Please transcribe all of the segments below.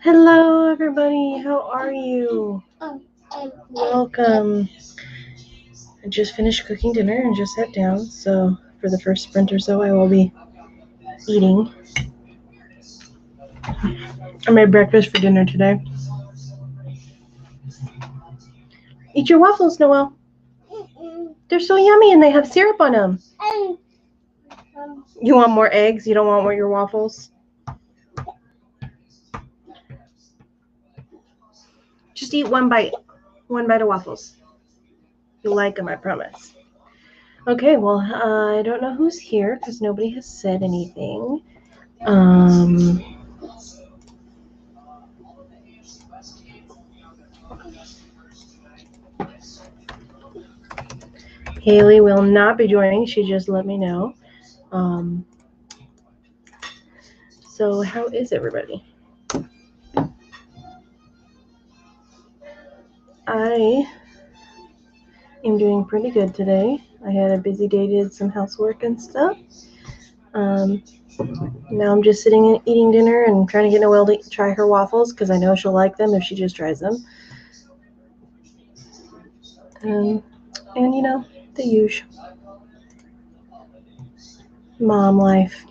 Hello, everybody. How are you? Welcome. I just finished cooking dinner and just sat down, so for the first sprint or so, I will be eating. I made breakfast for dinner today. Eat your waffles, Noelle. They're so yummy and they have syrup on them. You want more eggs? You don't want your waffles? Just eat one bite of waffles. You'll like them, I promise. Okay, well, I don't know who's here because nobody has said anything. Haley will not be joining. She just let me know. So how is everybody? I am doing pretty good today. I had a busy day, did some housework and stuff. Now I'm just sitting and eating dinner and trying to get Noelle to try her waffles because I know she'll like them if she just tries them. And you know, the usual. Mom life.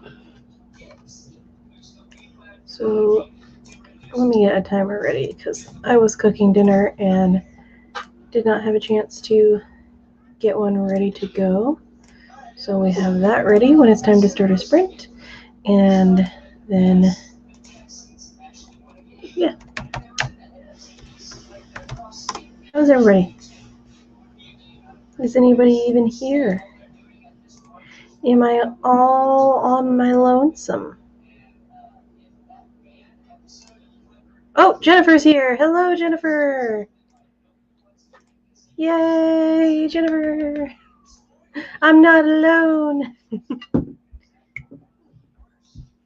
So let me get a timer ready because I was cooking dinner and did not have a chance to get one ready to go. So we have that ready when it's time to start a sprint. And then, yeah. How's everybody? Is anybody even here? Am I all on my lonesome? Oh, Jennifer's here. Hello, Jennifer. Yay, Jennifer. I'm not alone.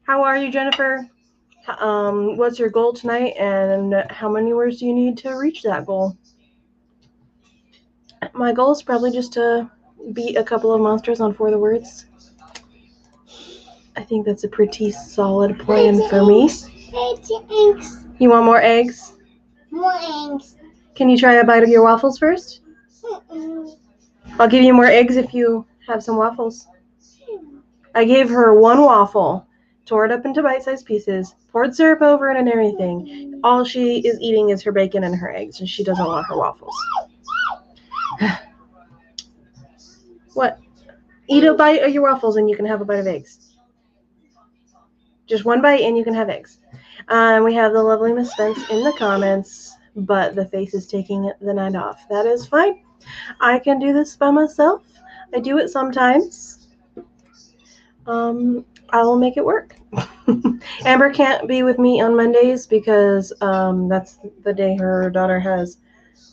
How are you, Jennifer? What's your goal tonight, and how many words do you need to reach that goal? My goal is probably just to beat a couple of monsters on 4 the words. I think that's a pretty solid plan for me. You want more eggs? More eggs. Can you try a bite of your waffles first? I'll give you more eggs if you have some waffles. I gave her one waffle, tore it up into bite-sized pieces, poured syrup over it and everything. All she is eating is her bacon and her eggs, and she doesn't want her waffles. What? Eat a bite of your waffles and you can have a bite of eggs. Just one bite and you can have eggs. We have the lovely Miss Spence in the comments, but the face is taking the night off. That is fine. I can do this by myself. I do it sometimes. I will make it work. Amber can't be with me on Mondays because that's the day her daughter has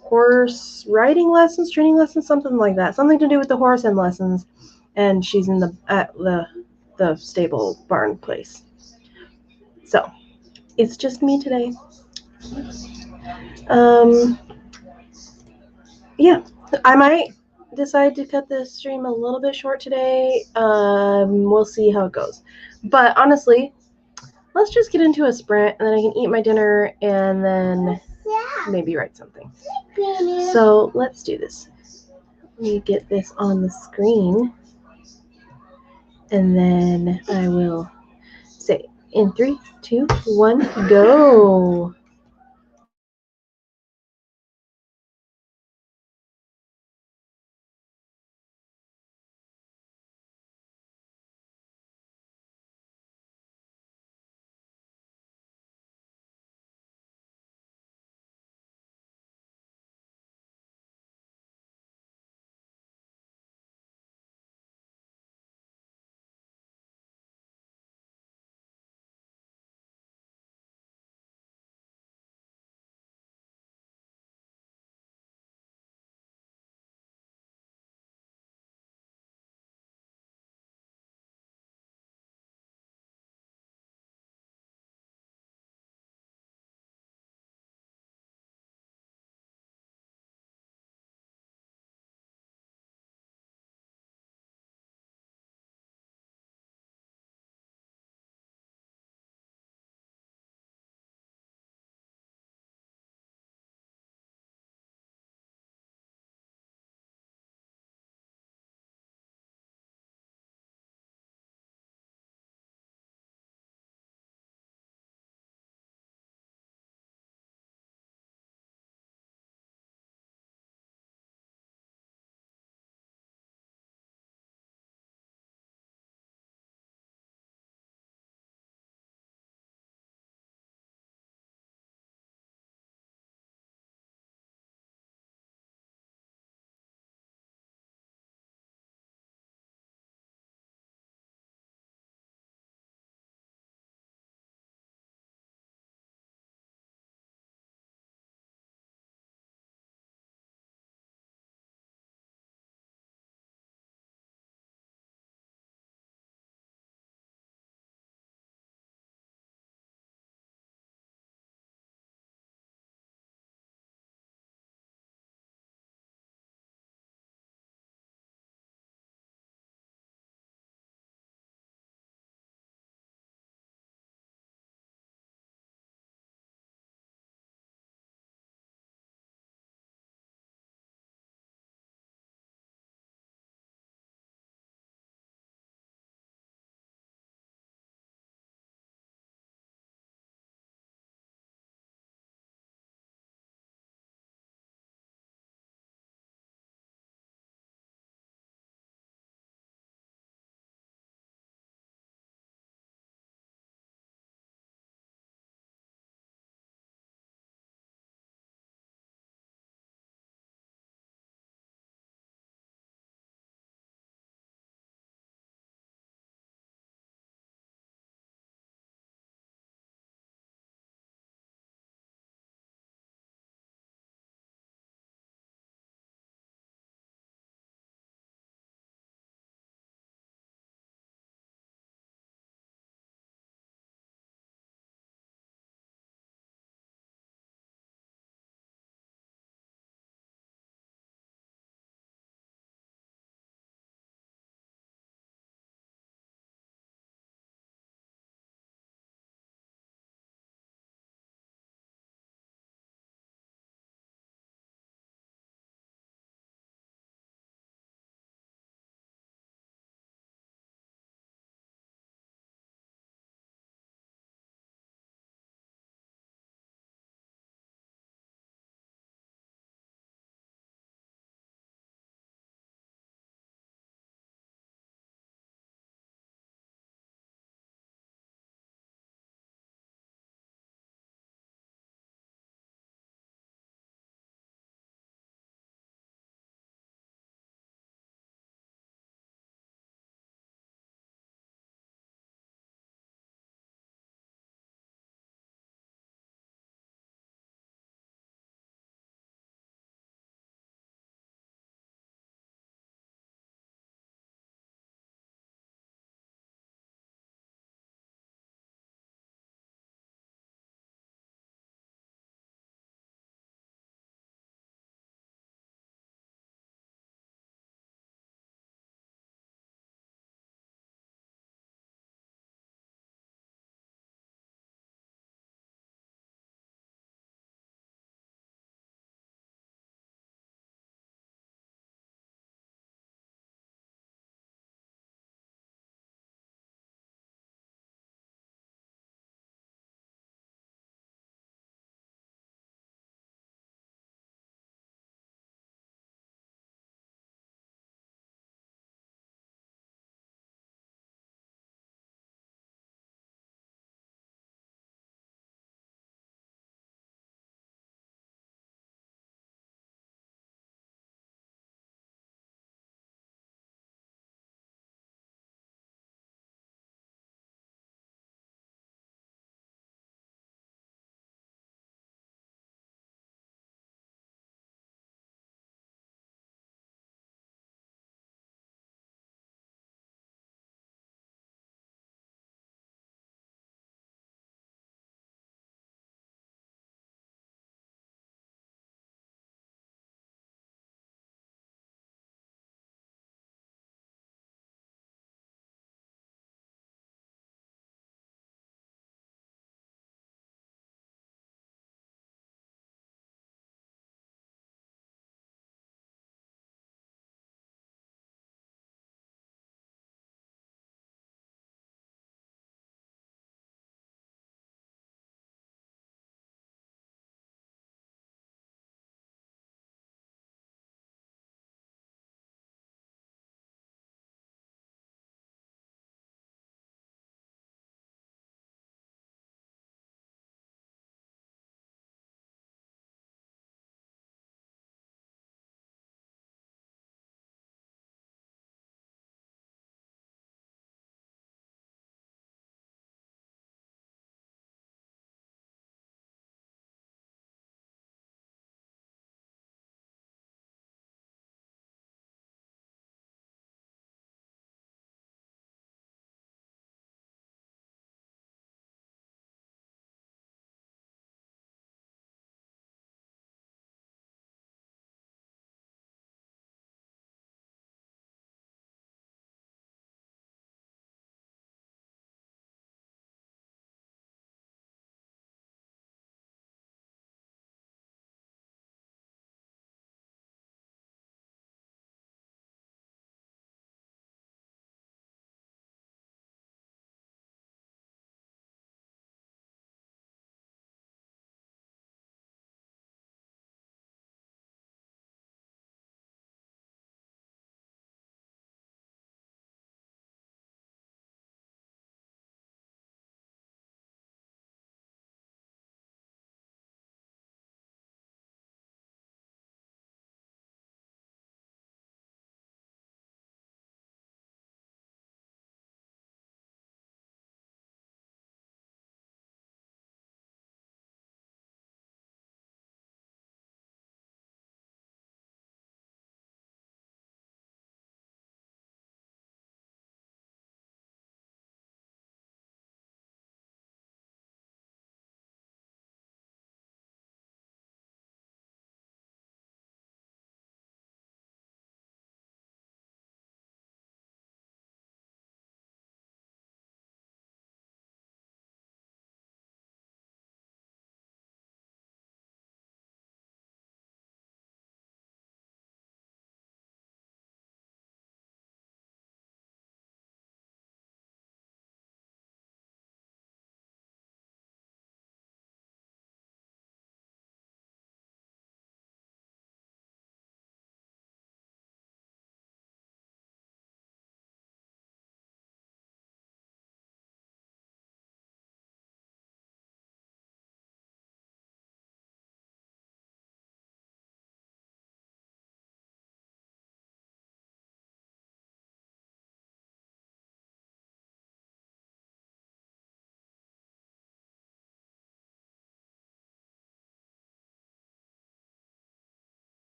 horse riding lessons, training lessons, something like that. Something to do with the horse and lessons. And she's at the stable barn place. So it's just me today. Yeah, I might decide to cut this stream a little bit short today. We'll see how it goes. But honestly, let's just get into a sprint, and then I can eat my dinner, and then maybe write something. So let's do this. Let me get this on the screen, and then I will say in 3, 2, 1, go.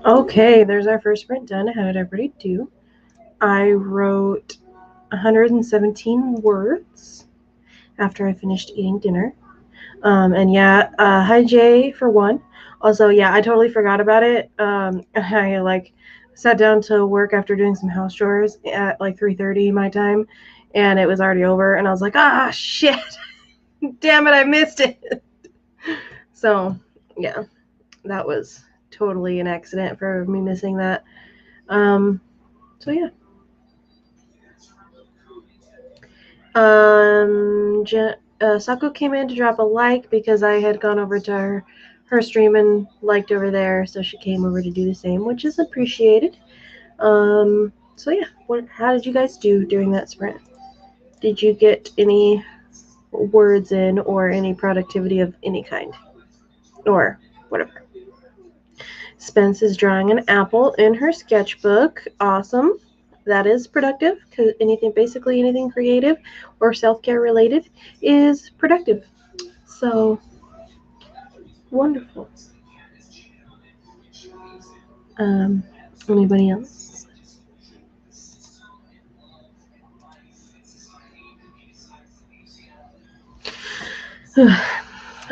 Okay, there's our first sprint done. How did everybody do? I wrote 117 words after I finished eating dinner. And yeah, hi Jay for one. Also, yeah, I totally forgot about it. I like sat down to work after doing some house chores at like 3:30 my time, and it was already over. And I was like, ah, shit, damn it, I missed it. So yeah, that was totally an accident for me missing that. So yeah. Sako came in to drop a like because I had gone over to her stream and liked over there, so she came over to do the same, which is appreciated. So yeah, how did you guys do during that sprint? Did you get any words in or any productivity of any kind? Or whatever. Spence is drawing an apple in her sketchbook. Awesome. That is productive because basically anything creative or self-care related is productive. So wonderful. Anybody else?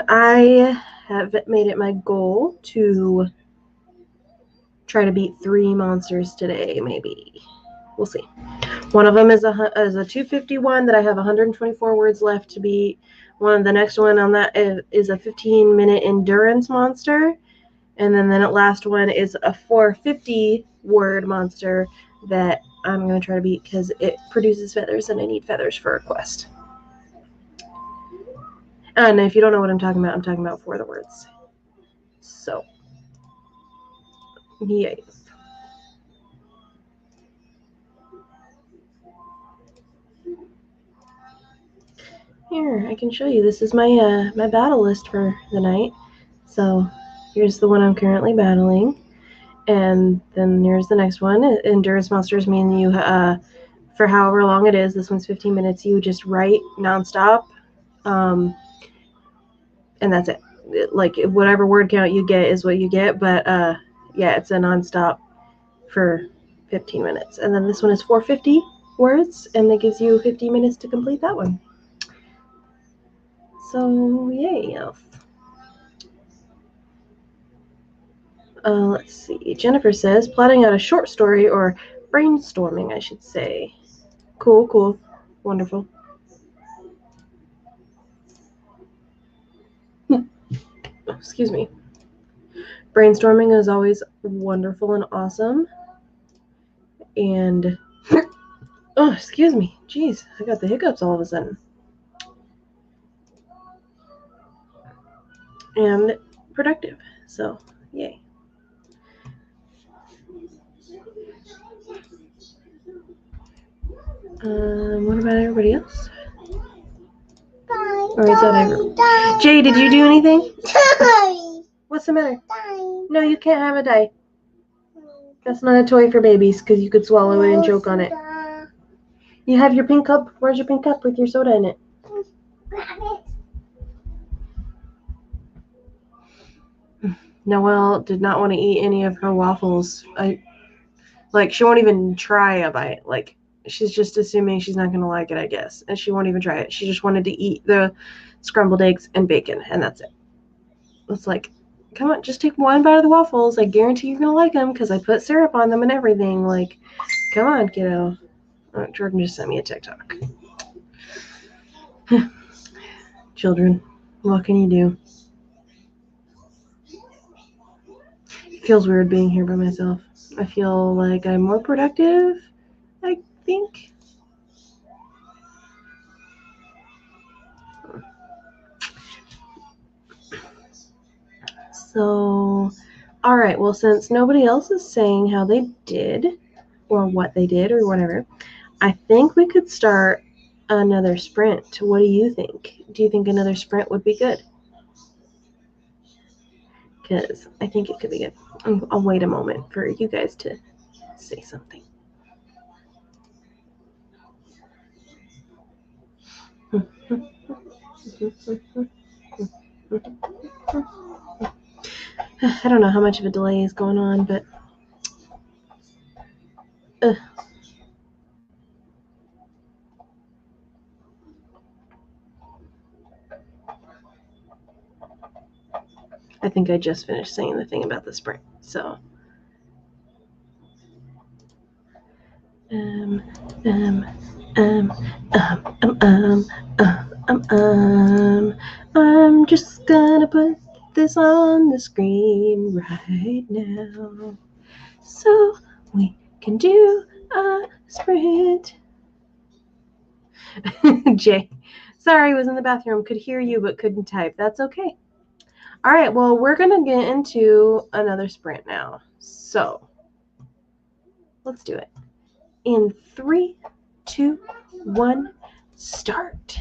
I have made it my goal to try to beat 3 monsters today, maybe. We'll see. One of them is a 251 that I have 124 words left to beat. The next one on that is a 15-minute endurance monster. And then the last one is a 450-word monster that I'm going to try to beat because it produces feathers and I need feathers for a quest. And if you don't know what I'm talking about For the Words. So, yay. Here, I can show you. This is my my battle list for the night. So, here's the one I'm currently battling. And then here's the next one. Endurance monsters mean you, for however long it is, this one's 15 minutes, you just write nonstop. And that's it. Like, whatever word count you get is what you get. But, yeah, it's a nonstop for 15 minutes. And then this one is 450 words, and it gives you 50 minutes to complete that one. So, yay. Let's see. Jennifer says, plotting out a short story, or brainstorming, I should say. Cool. Wonderful. Excuse me. Brainstorming is always wonderful and awesome. And, oh, excuse me. Jeez, I got the hiccups all of a sudden. And productive. So, yay. What about everybody else? Or is that everyone? Jay, did you do anything? What's the matter? No, you can't have a die. That's not a toy for babies because you could swallow it and choke on it. You have your pink cup. Where's your pink cup with your soda in it? Noelle did not want to eat any of her waffles. She won't even try a bite. Like, she's just assuming she's not going to like it, I guess. And she won't even try it. She just wanted to eat the scrambled eggs and bacon, and that's it. It's like, come on, just take one bite of the waffles. I guarantee you're going to like them because I put syrup on them and everything. Like, come on, kiddo. Oh, Jordan just sent me a TikTok. Children, what can you do? It feels weird being here by myself. I feel like I'm more productive, I think. So, all right, well, since nobody else is saying how they did or what they did or whatever, I think we could start another sprint. What do you think? Do you think another sprint would be good? Because I think it could be good. I'll wait a moment for you guys to say something. I don't know how much of a delay is going on, but I think I just finished saying the thing about the sprint. So, um, um, um, I'm just gonna put this on the screen right now, so we can do a sprint. Jay, sorry, was in the bathroom, could hear you but couldn't type. That's okay. All right, well, we're gonna get into another sprint now. So let's do it. In 3, 2, 1, start.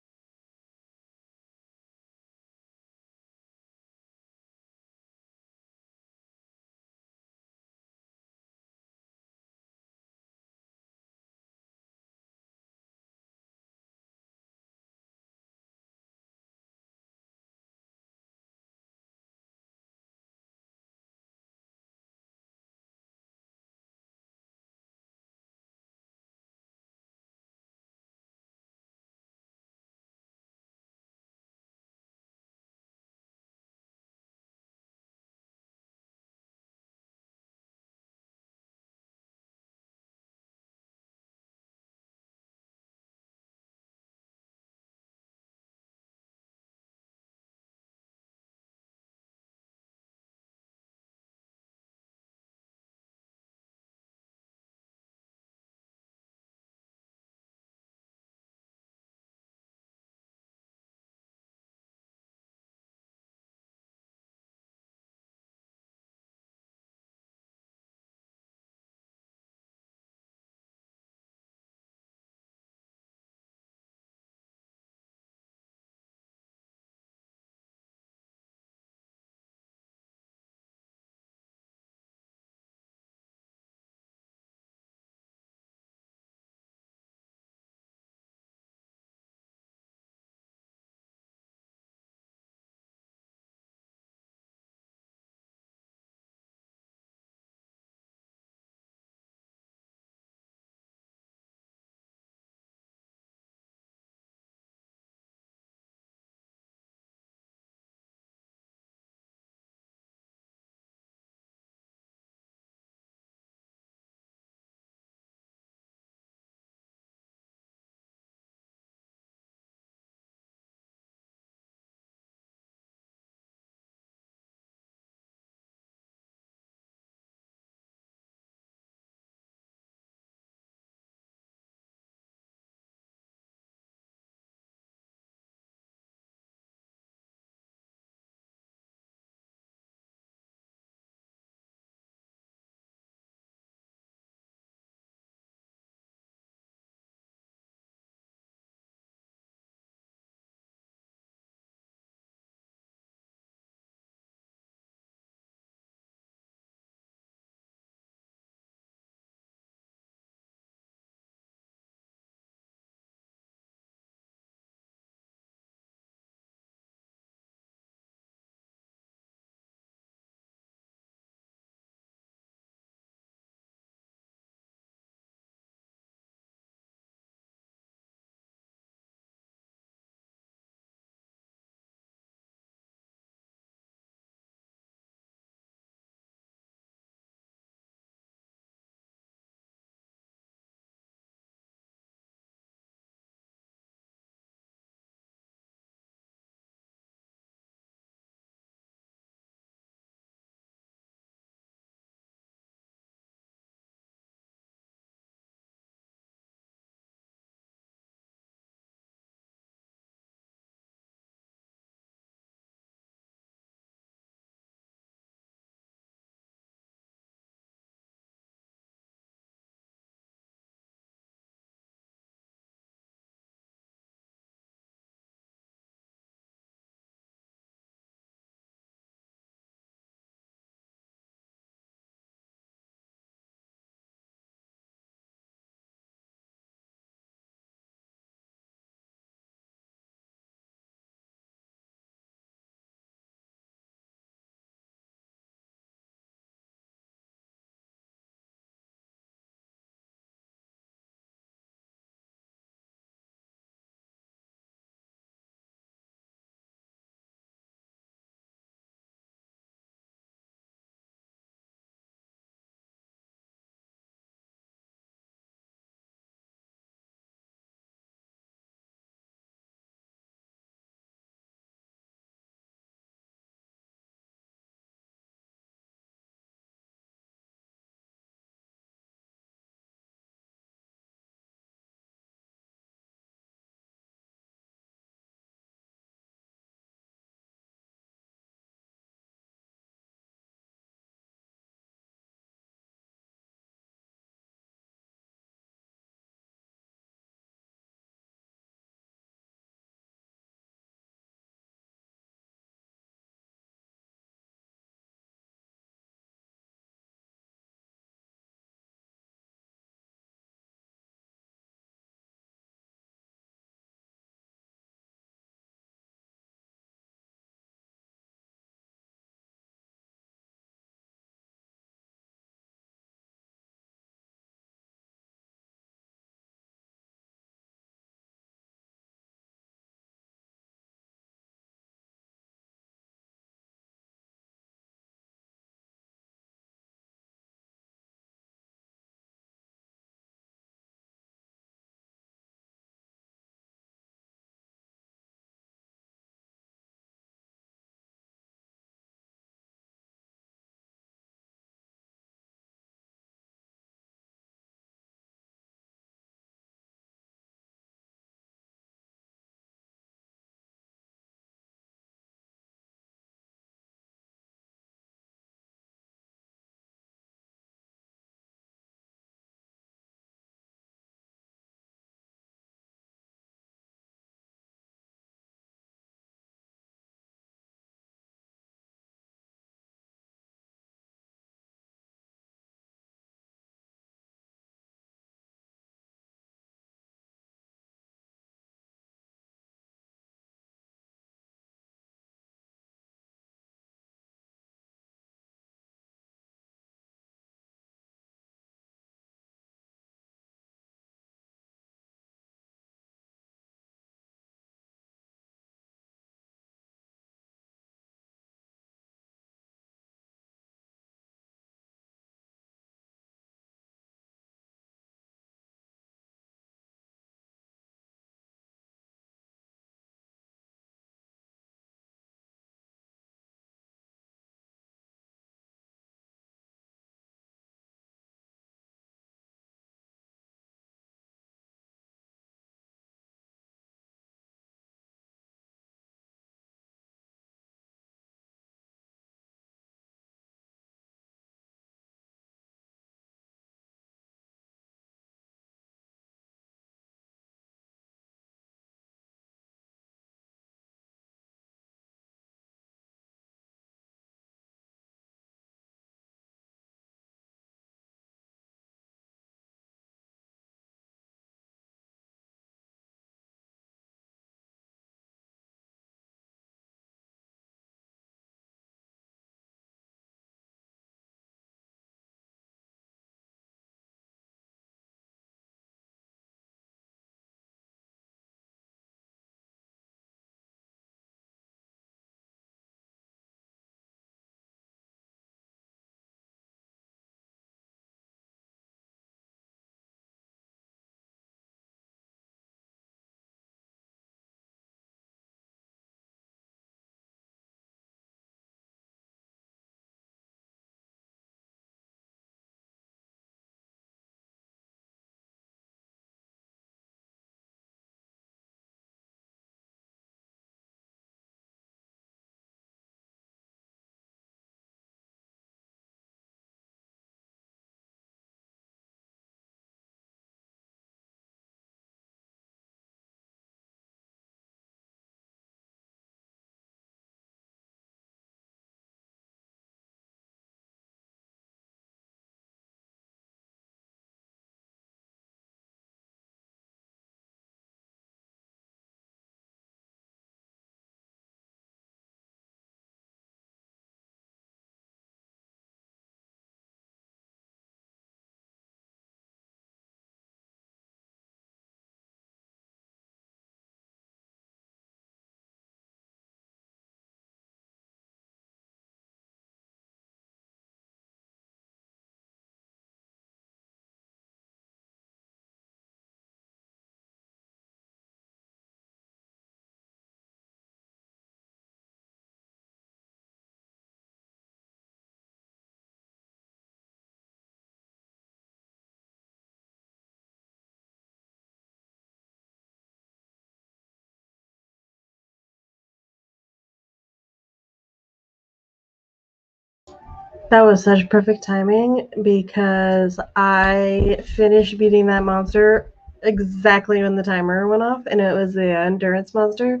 That was such perfect timing because I finished beating that monster exactly when the timer went off, and it was the endurance monster.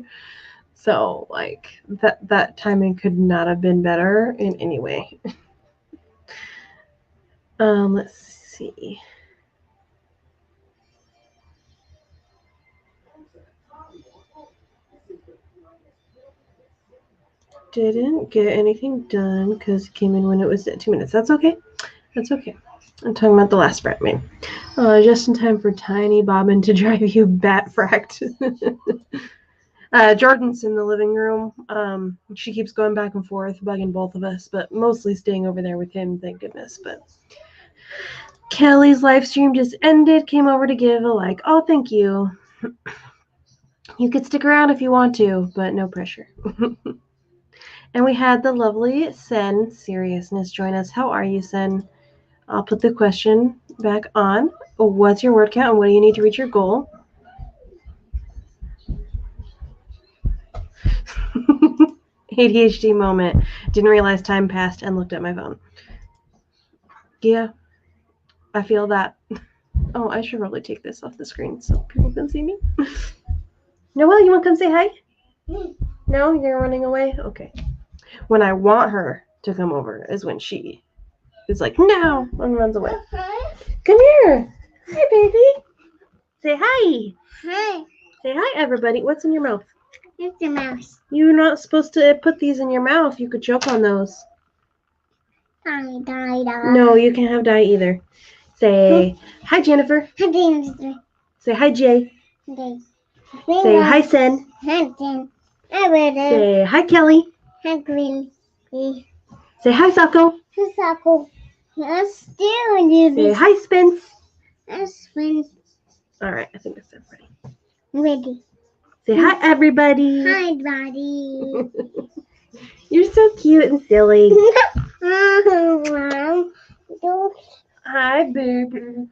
So like that timing could not have been better in any way. Let's see. Didn't get anything done because it came in when it was at 2 minutes. That's okay. That's okay. I'm talking about the last sprint made. Just in time for Tiny Bobbin to drive you bat fracked. Jordan's in the living room. She keeps going back and forth, bugging both of us, but mostly staying over there with him, thank goodness. But Kelly's live stream just ended, came over to give a like. Oh, thank you. You could stick around if you want to, but no pressure. And we had the lovely Sen Seriousness join us. How are you, Sen? I'll put the question back on. What's your word count and what do you need to reach your goal? ADHD moment. Didn't realize time passed and looked at my phone. Yeah, I feel that. Oh, I should probably take this off the screen so people can see me. Noelle, you want to come say hi? No, you're running away? Okay. When I want her to come over is when she is like, no, and runs away. Come here. Hi, baby. Say hi. Hi. Say hi, everybody. What's in your mouth? It's a mouse. You're not supposed to put these in your mouth. You could choke on those. Die. No, you can't have dye either. Say hi, Jennifer. Hi, Jennifer. Say hi, Jay. Okay. Say hi, Sen. Hi, Jen. Hi, Say hi, Kelly. Hi, Green. Say hi, Sako. Hi, Sako. Let's do Say hi, Spence. Hi, Spence. All right, I think that's everybody. Ready. Say hi, everybody. Hi, buddy. You're so cute and silly. Hi, baby.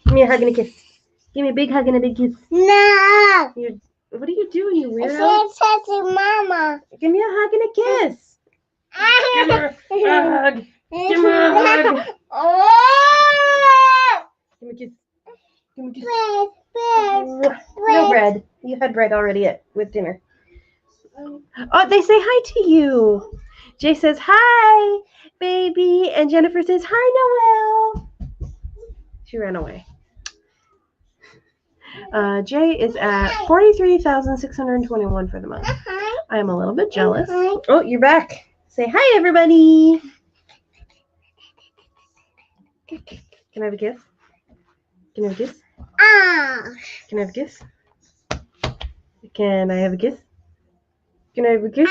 Give me a hug and a kiss. Give me a big hug and a big kiss. No. What are you doing, you weirdo? I said to Mama. Give me a hug and a kiss. Give her a hug. Give her a hug. Give me a kiss. Give me a kiss. No bread. You had bread already with dinner. Oh, they say hi to you. Jay says hi, baby, and Jennifer says hi, Noelle. She ran away. Jay is at 43,621 for the month. I am a little bit jealous. Oh, you're back. Say hi, everybody. Can I have a kiss? Can I have a kiss? Can I have a kiss? Can I have a kiss? Can I have a kiss?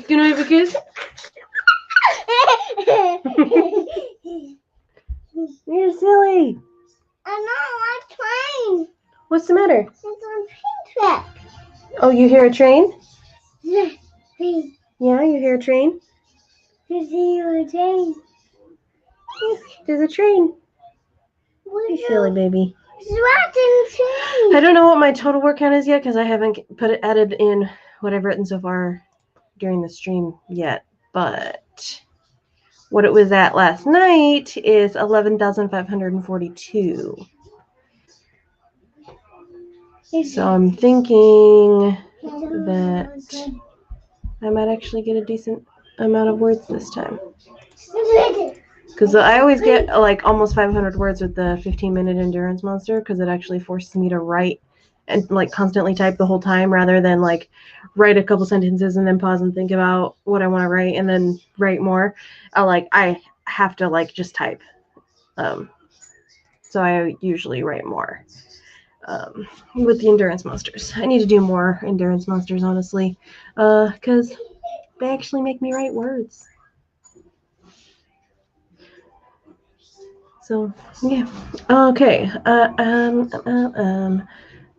Can I have a kiss? You're silly. I know, I'm train. What's the matter? It's on train track. Oh, you hear a train? Yeah, Yeah, you hear a train? you see a train. There's a train. You silly baby. Train. I don't know what my total word count is yet because I haven't added in what I've written so far during the stream yet. But what it was at last night is 11,542. So I'm thinking that I might actually get a decent amount of words this time. Because I always get like almost 500 words with the 15-minute endurance monster because it actually forces me to write and like constantly type the whole time rather than like write a couple sentences and then pause and think about what I want to write and then write more. I have to like just type. So I usually write more with the endurance monsters. I need to do more endurance monsters, honestly, because they actually make me write words. So yeah, okay.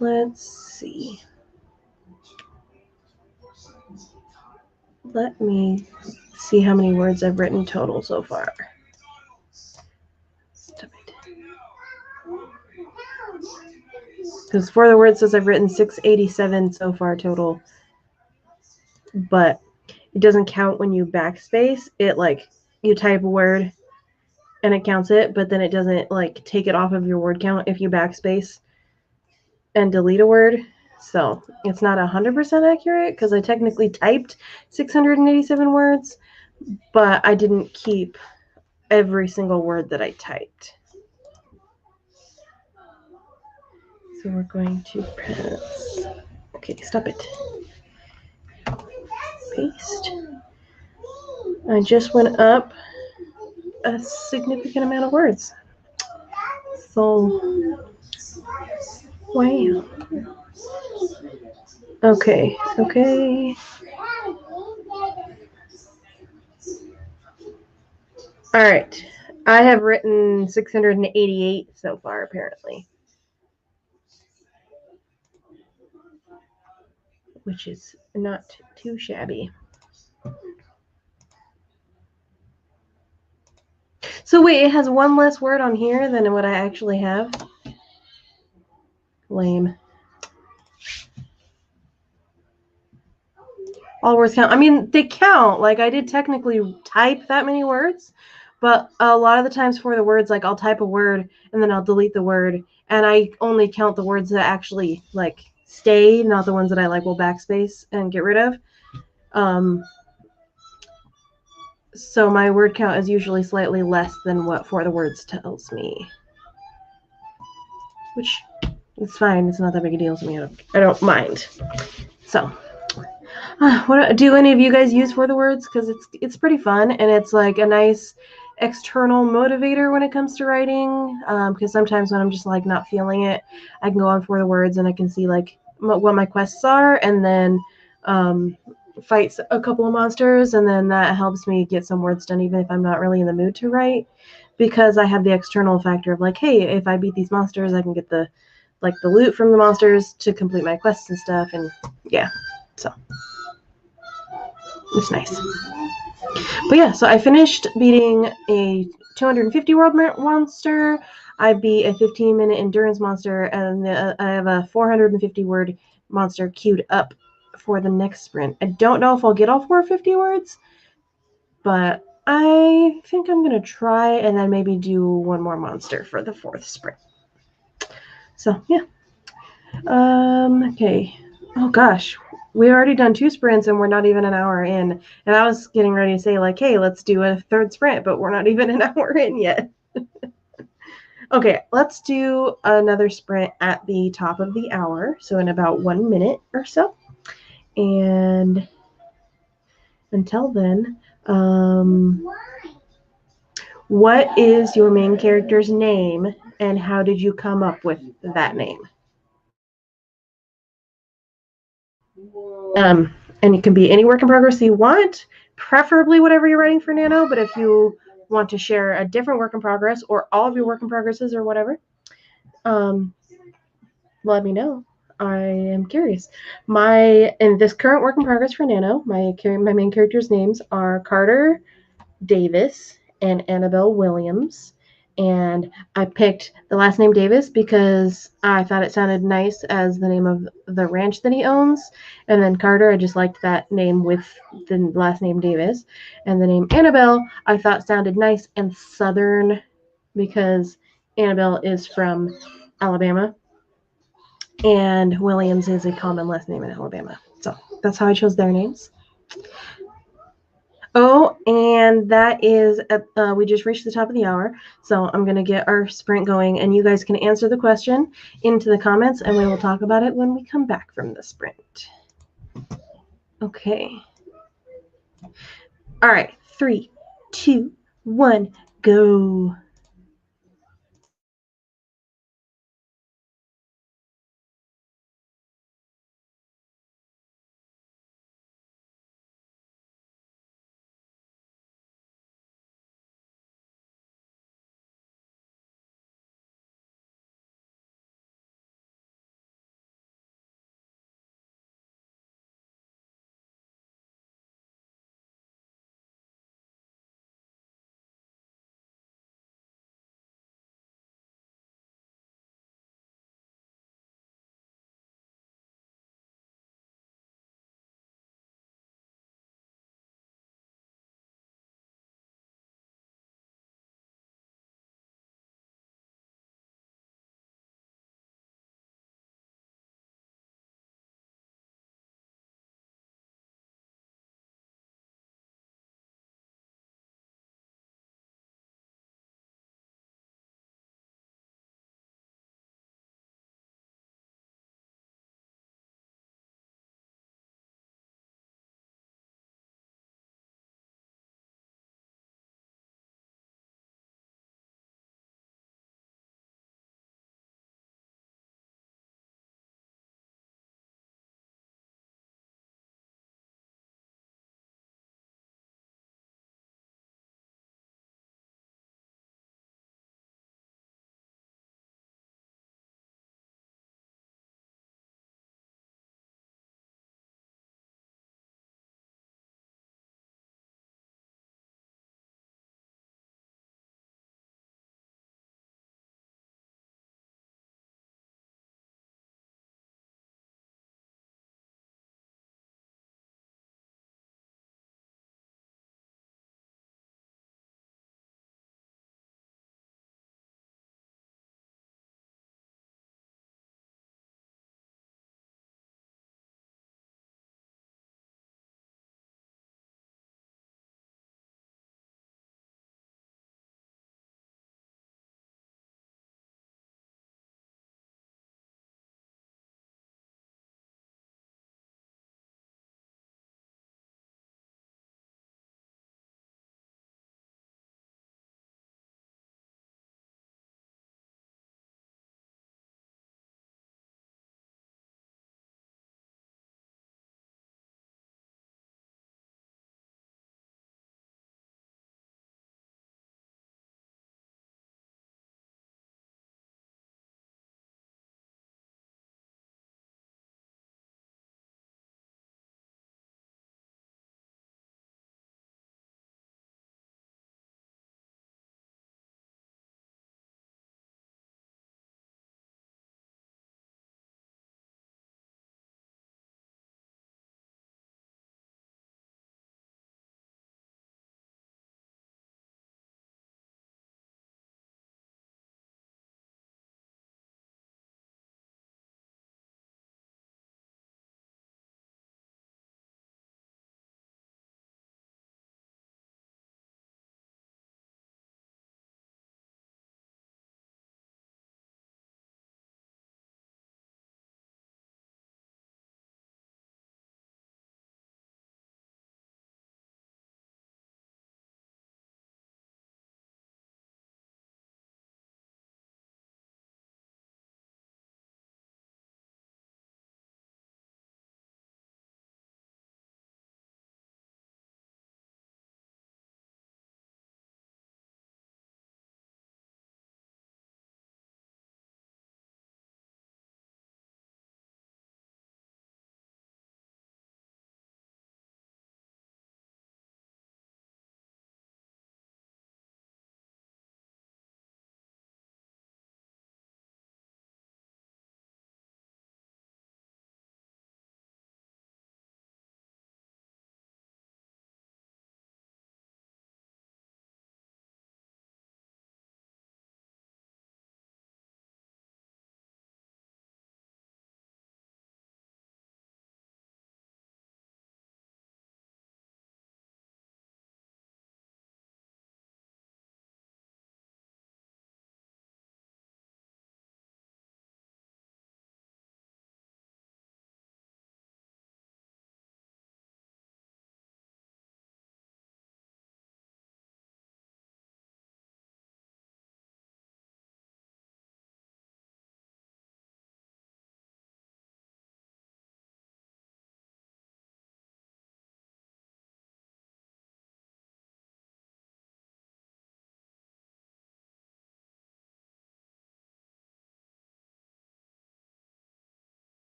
Let's see. Let me see how many words I've written total so far. Because for the word says I've written 687 so far total, but it doesn't count when you backspace. It like you type a word and it counts it, but then it doesn't like take it off of your word count if you backspace and delete a word. So it's not 100% accurate because I technically typed 687 words, but I didn't keep every single word that I typed. So we're going to press, okay, stop it. Paste. I just went up a significant amount of words. So, wow. Okay, okay. All right. I have written 688 so far, apparently. Which is not too shabby. So wait, it has one less word on here than what I actually have? Lame. All words count. I mean, they count. Like, I did technically type that many words, but a lot of the times for the words, like, I'll type a word and then I'll delete the word, and I only count the words that actually, like, stay, not the ones that I, like, will backspace and get rid of. So my word count is usually slightly less than what for the words tells me. Which, it's fine. It's not that big a deal to me. I don't mind. So... what do any of you guys use for the words? Because it's pretty fun, and it's like a nice external motivator when it comes to writing. Because sometimes when I'm just like not feeling it, I can go on for the words and I can see like what my quests are, and then fight a couple of monsters, and then that helps me get some words done even if I'm not really in the mood to write, because I have the external factor of like, hey, if I beat these monsters, I can get the loot from the monsters to complete my quests and stuff, and yeah, so. It's nice. But yeah, so I finished beating a 250 world monster. I beat a 15-minute endurance monster, and I have a 450 word monster queued up for the next sprint. I don't know if I'll get all 450 words, but I think I'm going to try and then maybe do one more monster for the 4th sprint. So, yeah. Okay. Oh, gosh. We already done 2 sprints and we're not even an hour in. And I was getting ready to say, like, hey, let's do a 3rd sprint, but we're not even an hour in yet. Okay, let's do another sprint at the top of the hour, so in about 1 minute or so. And until then, what is your main character's name and how did you come up with that name? And it can be any work in progress you want, preferably whatever you're writing for Nano, but if you want to share a different work in progress or all of your work in progresses or whatever, let me know. I am curious. In this current work in progress for Nano, my main characters' names are Carter Davis and Annabelle Williams. And I picked the last name Davis because I thought it sounded nice as the name of the ranch that he owns. And then Carter, I just liked that name with the last name Davis. And the name Annabelle, I thought sounded nice and southern because Annabelle is from Alabama. And Williams is a common last name in Alabama. So that's how I chose their names. Oh, and that is, we just reached the top of the hour, so I'm going to get our sprint going, and you guys can answer the question into the comments, and we will talk about it when we come back from the sprint. Okay. All right, 3, 2, 1, go.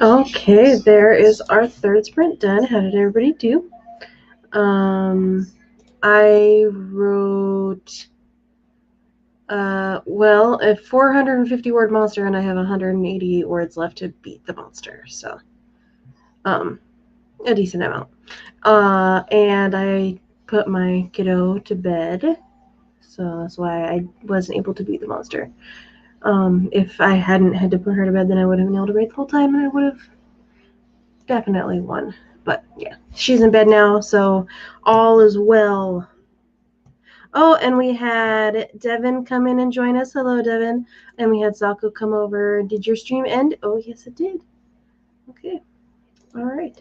Okay, there is our third sprint done. How did everybody do? I wrote, well, a 450 word monster, and I have 188 words left to beat the monster. So, a decent amount. And I put my kiddo to bed. So that's why I wasn't able to beat the monster. If I hadn't had to put her to bed, then I would have been able to write the whole time, and I would have definitely won. But yeah, she's in bed now, so all is well. Oh, and we had Devin come in and join us. Hello, Devin. And we had Saku come over. Did your stream end? Oh, yes, it did. Okay. All right.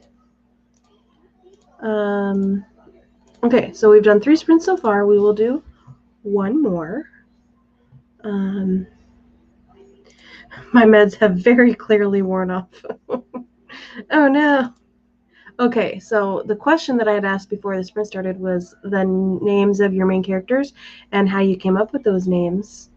Okay, so we've done 3 sprints so far. We will do 1 more. My meds have very clearly worn off. Oh, no. Okay, so the question that I had asked before the sprint started was the names of your main characters and how you came up with those names,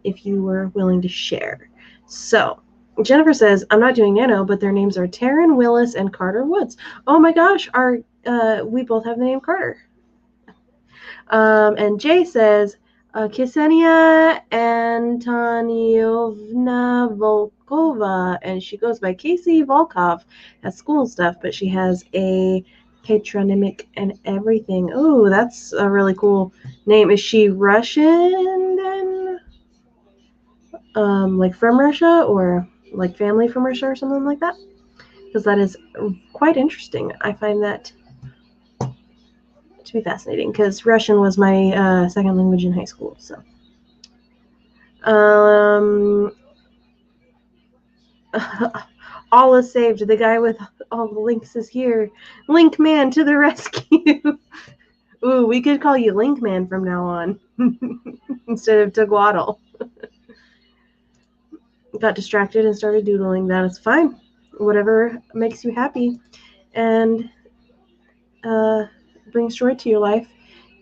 if you were willing to share. So Jennifer says, I'm not doing Nano, but their names are Taryn Willis and Carter Woods. Oh my gosh, we both have the name Carter. And Jay says, Ksenia Antonievna Volkova, and she goes by Casey Volkov at school and stuff, but she has a patronymic and everything. Oh, that's a really cool name. Is she Russian then? Like from Russia, or like family from Russia or something like that? Because that is quite interesting. I find that to be fascinating, because Russian was my second language in high school. So, all is saved. The guy with all the links is here. Link Man to the rescue. Ooh, we could call you Link Man from now on instead of Tagwaddle. Got distracted and started doodling. That is fine. Whatever makes you happy and brings joy to your life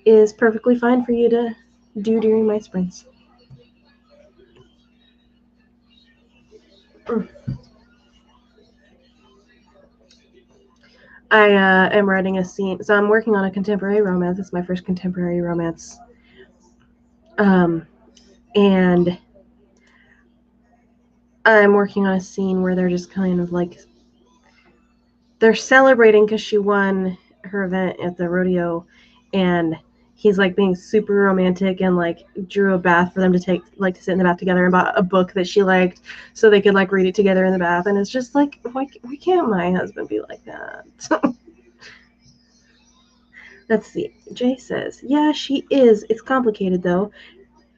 is perfectly fine for you to do during my sprints. I am writing a scene. So I'm working on a contemporary romance. It's my first contemporary romance. And I'm working on a scene where they're just kind of like, they're celebrating because she won her event at the rodeo, and he's like being super romantic and like drew a bath for them to take, like to sit in the bath together, and bought a book that she liked so they could like read it together in the bath. And it's just like, why can't my husband be like that? Let's see. Jay says, yeah, she is. It's complicated though.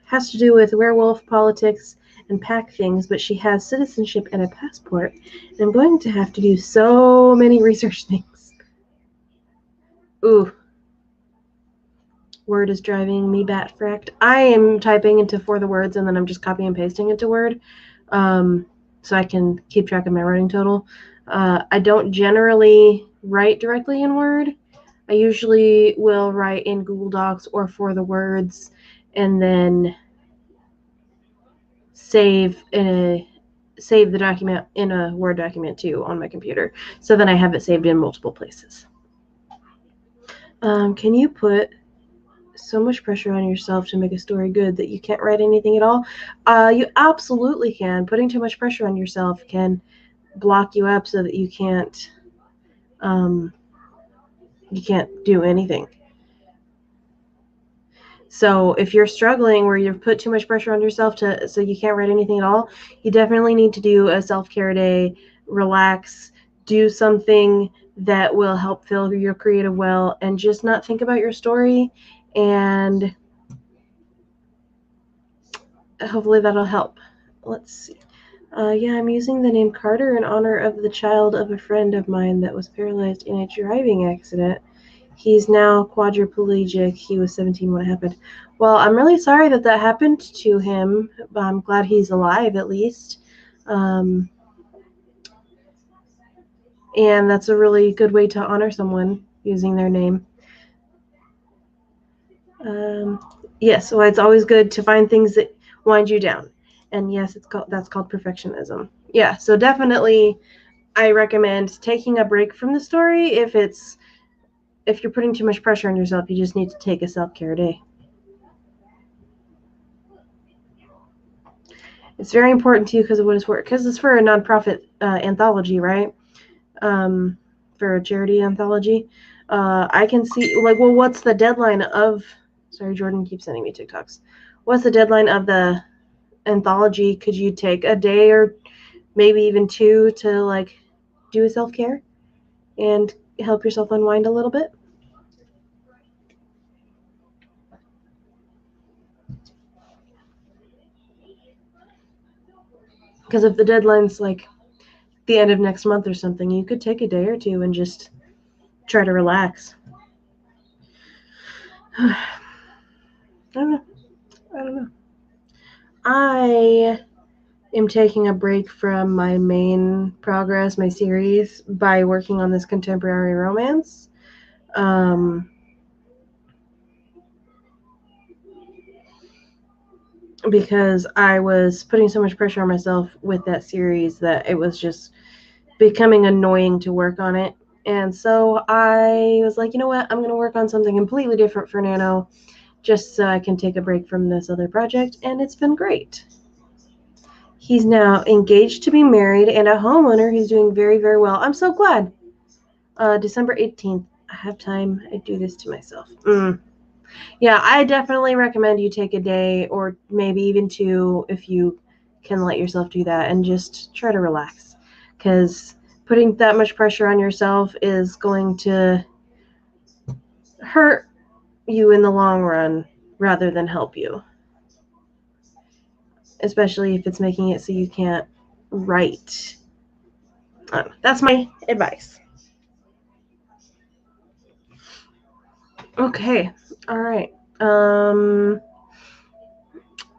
Has to do with werewolf politics and pack things, but she has citizenship and a passport, and I'm going to have to do so many research things. Ooh. Word is driving me bat-fracked. I am typing into For the Words, and then I'm just copy and pasting into Word, so I can keep track of my writing total. I don't generally write directly in Word. I usually will write in Google Docs or For the Words, and then save the document in a Word document too on my computer, so then I have it saved in multiple places. Can you put so much pressure on yourself to make a story good that you can't write anything at all? You absolutely can. Putting too much pressure on yourself can block you up so that you can't do anything. So if you're struggling where you've put too much pressure on yourself so you can't write anything at all, you definitely need to do a self-care day, relax, do something that will help fill your creative well, and just not think about your story, and hopefully that'll help. Let's see. Yeah, I'm using the name Carter in honor of the child of a friend of mine that was paralyzed in a driving accident. He's now quadriplegic. He was 17 when it happened. Well, I'm really sorry that happened to him, but I'm glad he's alive at least. And that's a really good way to honor someone, using their name. Yes, so it's always good to find things that wind you down. And yes, that's called perfectionism. Yeah, so definitely I recommend taking a break from the story. If you're putting too much pressure on yourself, you just need to take a self-care day. It's very important to you because of what it's for. Because it's for a nonprofit anthology, right? For a charity anthology. I can see, like, well, what's the deadline of... Sorry, Jordan keeps sending me TikToks. What's the deadline of the anthology? Could you take a day or maybe even 2 to, like, do a self-care and help yourself unwind a little bit? Because if the deadline's, like, the end of next month or something, you could take a day or 2 and just try to relax. I don't know. I am taking a break from my main progress, my series, by working on this contemporary romance. Because I was putting so much pressure on myself with that series that it was just becoming annoying to work on it. And so I was like, you know what? I'm going to work on something completely different for Nano just so I can take a break from this other project. And it's been great. He's now engaged to be married and a homeowner. He's doing very, very well. I'm so glad. December 18th. I have time. I do this to myself. Yeah, I definitely recommend you take a day or maybe even 2 if you can let yourself do that and just try to relax. Because putting that much pressure on yourself is going to hurt you in the long run rather than help you. Especially if it's making it so you can't write. That's my advice. Okay, all right.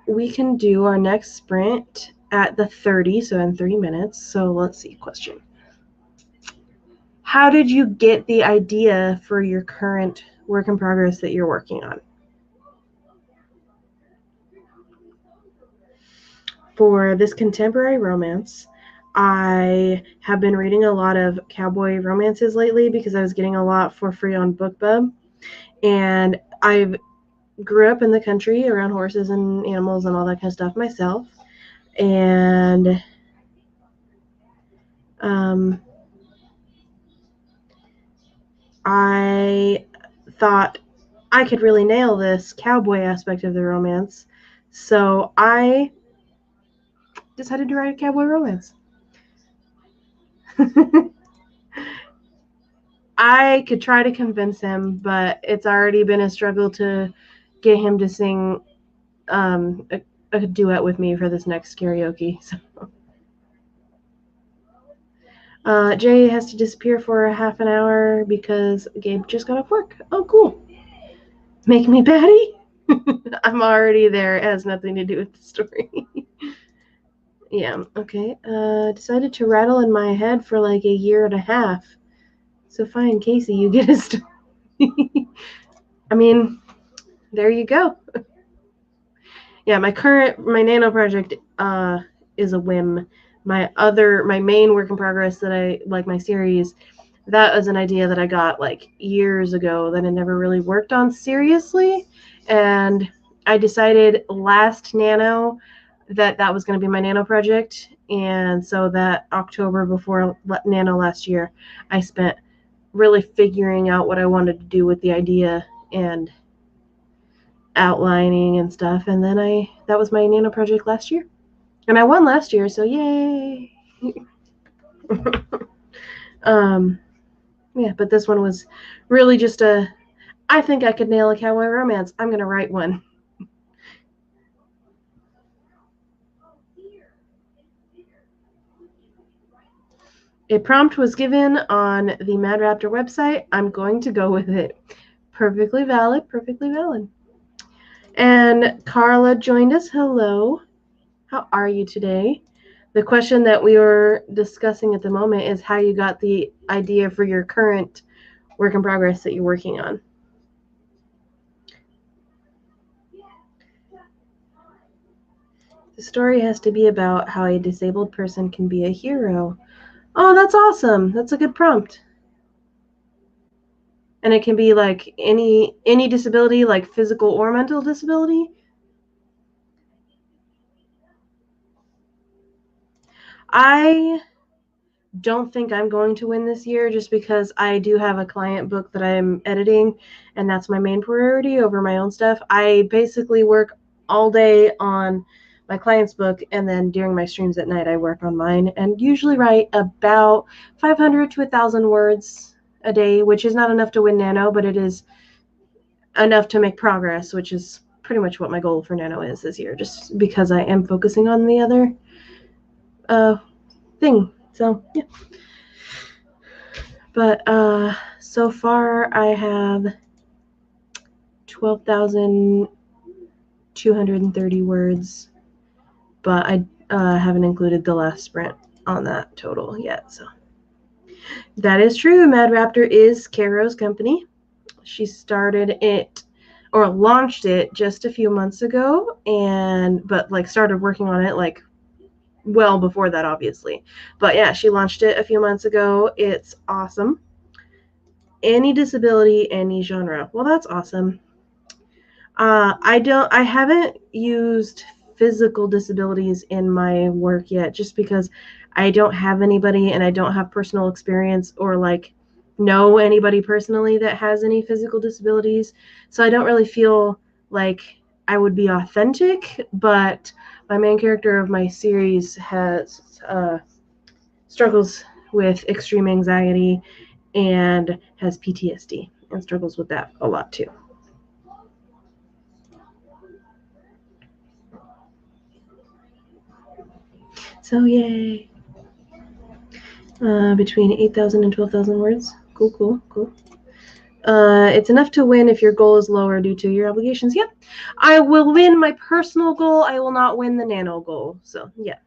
We can do our next sprint at the 30, so in 3 minutes. So let's see, question. How did you get the idea for your current work in progress that you're working on? For this contemporary romance, I have been reading a lot of cowboy romances lately because I was getting a lot for free on BookBub. And I grew up in the country around horses and animals and all that kind of stuff myself. And I thought I could really nail this cowboy aspect of the romance. So I decided to write a cowboy romance. I could try to convince him, but it's already been a struggle to get him to sing a duet with me for this next karaoke. So. Jay has to disappear for a half an hour because Gabe just got off work. Oh, cool. Make me batty? I'm already there. It has nothing to do with the story. Yeah, okay. Decided to rattle in my head for like 1.5 years. So fine, Casey, you get a story. I mean, there you go. Yeah, my Nano project is a whim. My main work in progress that I like, my series, that was an idea that I got like years ago that I never really worked on seriously. And I decided last Nano that was going to be my Nano project. And so that October before Nano last year, I spent really figuring out what I wanted to do with the idea and outlining and stuff. And then that was my Nano project last year. And I won last year, so yay. Yeah, but this one was really just I think I could nail a cowboy romance. I'm going to write one. A prompt was given on the Mad Raptor website. I'm going to go with it. Perfectly valid, perfectly valid. And Carla joined us. Hello. How are you today? The question that we were discussing at the moment is how you got the idea for your current work in progress that you're working on. The story has to be about how a disabled person can be a hero. Oh, that's awesome. That's a good prompt. And it can be like any disability, like physical or mental disability. I don't think I'm going to win this year just because I do have a client book that I'm editing, and that's my main priority over my own stuff. I basically work all day on my client's book, and then during my streams at night I work on mine, and usually write about 500 to 1,000 words a day, which is not enough to win Nano, but it is enough to make progress, which is pretty much what my goal for Nano is this year, just because I am focusing on the other thing. So yeah. But so far I have 12,230 words, but I haven't included the last sprint on that total yet. So that is true. Mad Raptor is Caro's company. She started it or launched it just a few months ago, but like started working on it like well before that, obviously. But yeah, she launched it a few months ago. It's awesome. Any disability, any genre. Well, that's awesome. I haven't used physical disabilities in my work yet, just because I don't have anybody and I don't have personal experience or like know anybody personally that has any physical disabilities. So I don't really feel like I would be authentic, but my main character of my series has struggles with extreme anxiety and has PTSD and struggles with that a lot too. So yay. Between 8,000 and 12,000 words. Cool. It's enough to win if your goal is lower due to your obligations. Yep. I will win my personal goal. I will not win the Nano goal. So yeah,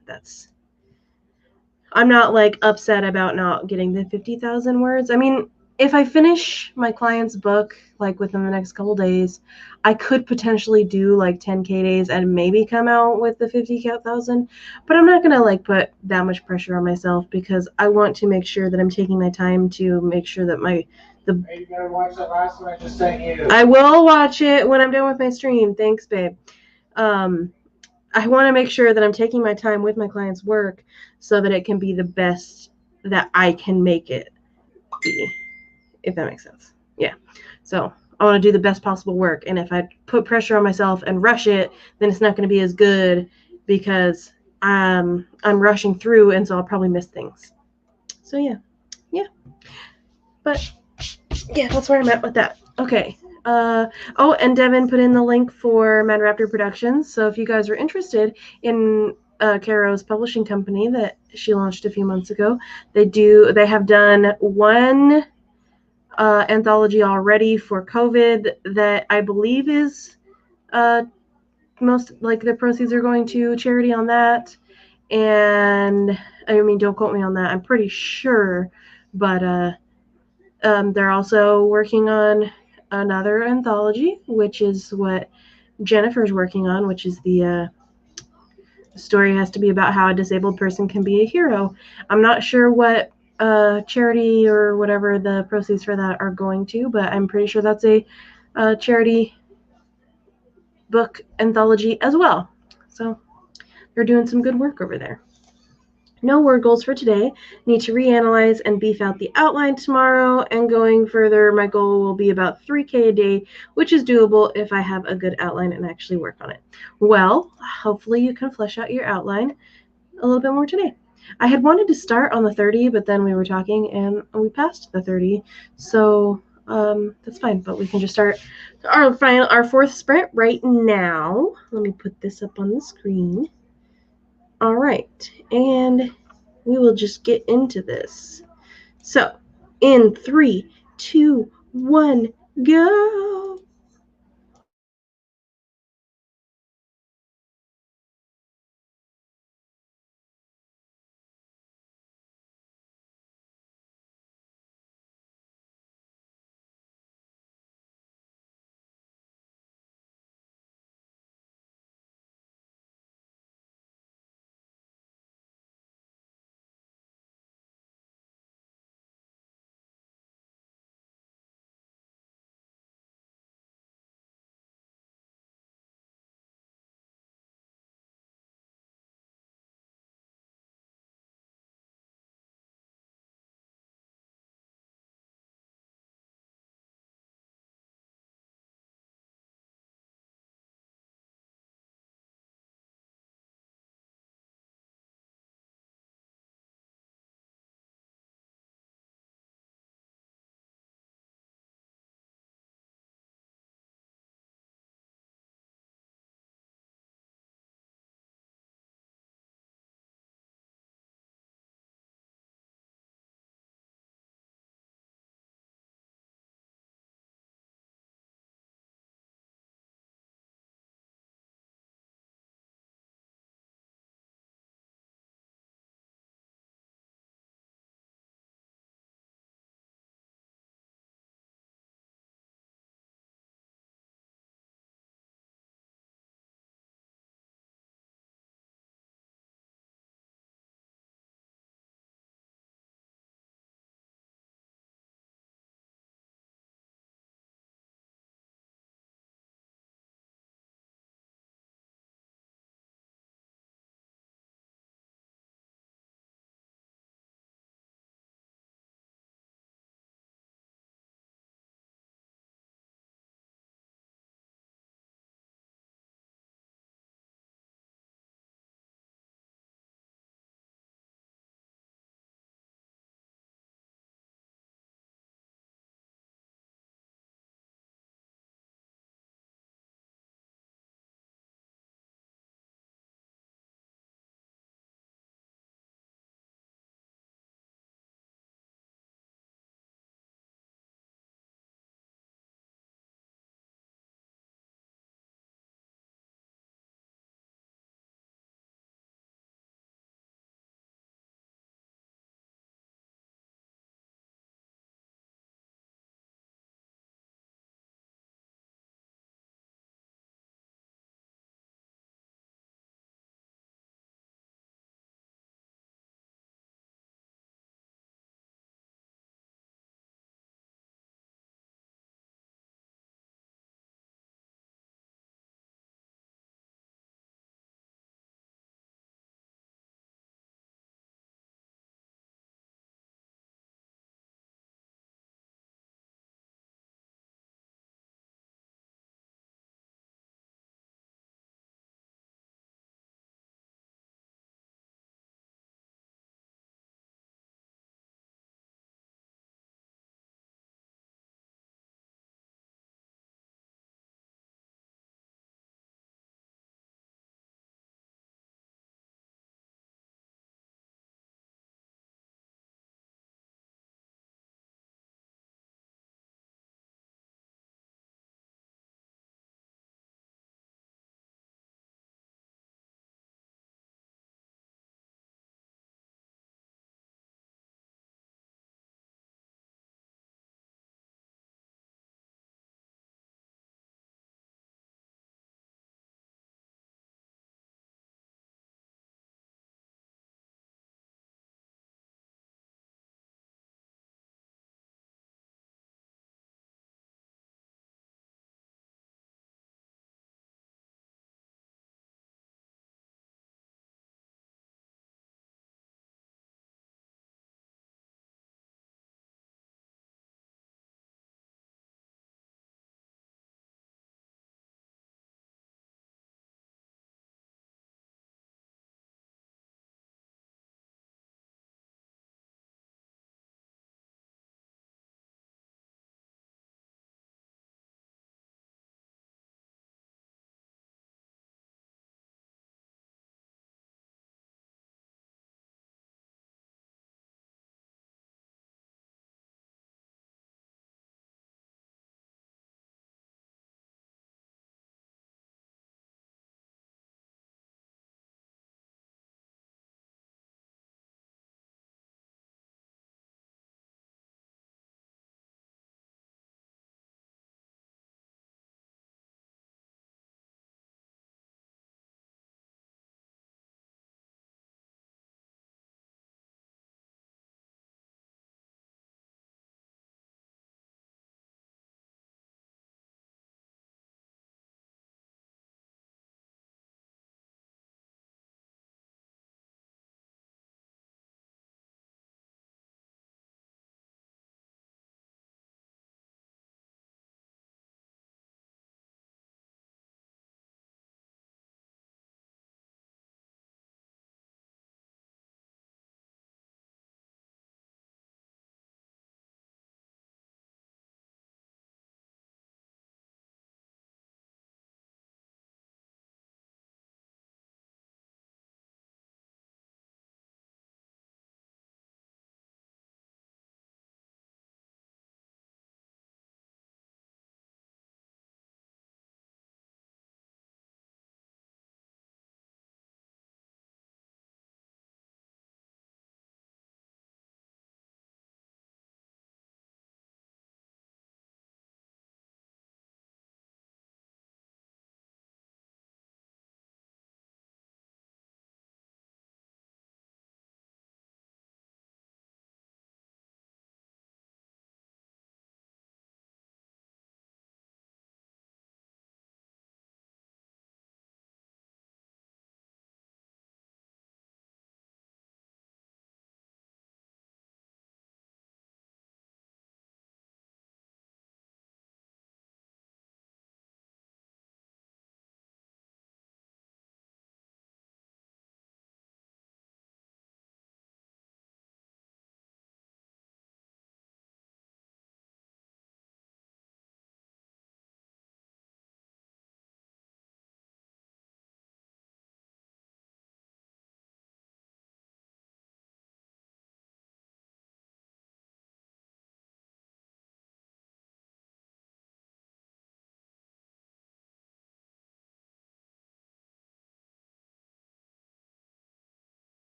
I'm not like upset about not getting the 50,000 words. I mean, if I finish my client's book like within the next couple days, I could potentially do like 10K days and maybe come out with the 50,000. But I'm not gonna like put that much pressure on myself because I want to make sure that I'm taking my time to make sure that You better watch that last one I just sent you. I will watch it when I'm done with my stream. Thanks, babe. I want to make sure that I'm taking my time with my client's work so that it can be the best that I can make it be, if that makes sense. Yeah. So I want to do the best possible work. And if I put pressure on myself and rush it, then it's not going to be as good because I'm rushing through, and so I'll probably miss things. So yeah. But yeah, that's where I'm at with that. Okay. Oh, and Devin put in the link for Mad Raptor Productions. So if you guys are interested in Caro's publishing company that she launched a few months ago, they have done one anthology already for COVID that I believe is most like the proceeds are going to charity on that. And I mean, don't quote me on that. I'm pretty sure, but they're also working on another anthology, which is what Jennifer's working on, which is the story has to be about how a disabled person can be a hero. I'm not sure what charity or whatever the proceeds for that are going to, but I'm pretty sure that's a charity book anthology as well. So they're doing some good work over there. No word goals for today. Need to reanalyze and beef out the outline tomorrow. And going further, my goal will be about 3K a day, which is doable if I have a good outline and actually work on it. Well, hopefully you can flesh out your outline a little bit more today. I had wanted to start on the 30, but then we were talking and we passed the 30. So that's fine, but we can just start our fourth sprint right now. Let me put this up on the screen. All right, and we will just get into this. So, in 3, 2, 1, go!